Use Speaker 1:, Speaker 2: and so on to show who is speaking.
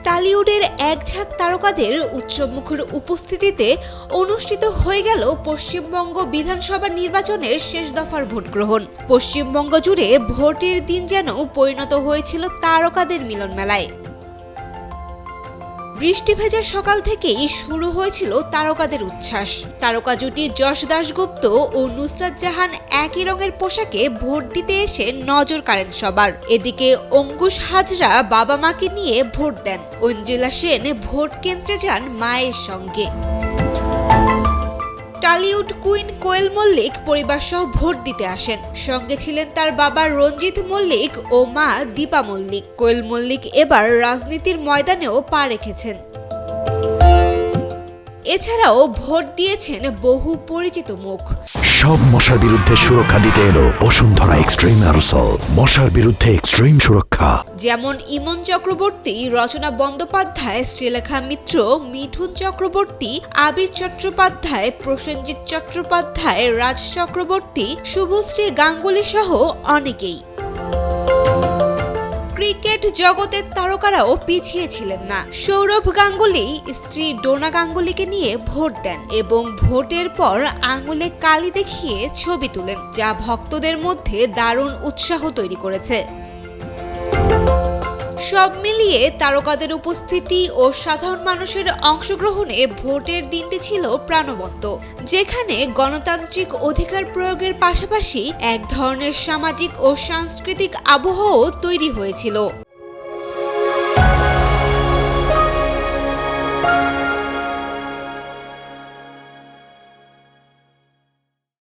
Speaker 1: টালিউডের একঝাঁক তারকাদের উৎসবমুখর উপস্থিতিতে অনুষ্ঠিত হয়ে গেল পশ্চিমবঙ্গ বিধানসভা নির্বাচনের শেষ দফার ভোট গ্রহণ। পশ্চিমবঙ্গ জুড়ে ভোটের দিন যেন পরিণত হয়েছিল তারকাদের মিলন মেলায়। বৃষ্টি ভেজা সকাল থেকেই শুরু হয়েছিল তারকাদের উচ্ছ্বাস। তারকা জুটি যশ দাশগুপ্ত ও নুসরাত জাহান একই রঙের পোশাকে ভোট দিতে এসে নজর কাড়েন সবার। এদিকে অঙ্কুশ হাজরা বাবা মাকে নিয়ে ভোট দেন। ঐন্দ্রিলা সেন ভোট কেন্দ্রে যান মায়ের সঙ্গে। টালিউড কুইন কোয়েল মল্লিক পরিবার সহ ভোট দিতে আসেন। সঙ্গে ছিলেন তার বাবা রঞ্জিত মল্লিক ও মা দীপা মল্লিক। কোয়েল মল্লিক এবার রাজনীতির ময়দানেও পা রেখেছেন। এছাড়াও ভোট দিয়েছেন বহু পরিচিত মুখ।
Speaker 2: সব মশার বিরুদ্ধে সুরক্ষা দিতে এলো বসুন্ধরা এক্সট্রিম অ্যারোসল, মশার বিরুদ্ধে এক্সট্রিম সুরক্ষা।
Speaker 1: যেমন ইমন চক্রবর্তী, রচনা বন্দ্যোপাধ্যায়, শ্রীলেখা মিত্র, মিঠুন চক্রবর্তী, আবির চট্টোপাধ্যায়, প্রসেনজিৎ চট্টোপাধ্যায়, রাজ চক্রবর্তী, শুভশ্রী গাঙ্গুলি সহ অনেকেই। ক্রিকেট জগতের তারকারাও পিছিয়ে ছিলেন না। সৌরভ গাঙ্গুলি স্ত্রী ডোনা গাঙ্গুলিকে নিয়ে ভোট দেন এবং ভোটের পর আঙুলে কালি দেখিয়ে ছবি তুলেন, যা ভক্তদের মধ্যে দারুণ উৎসাহ তৈরি করেছে। সব মিলিয়ে তারকাদের উপস্থিতি ও সাধারণ মানুষের অংশগ্রহণে ভোটের দিনটি ছিল প্রাণবন্ত, যেখানে গণতান্ত্রিক অধিকার প্রয়োগের পাশাপাশি এক ধরনের সামাজিক ও সাংস্কৃতিক আবহাওয়াও তৈরি হয়েছিল।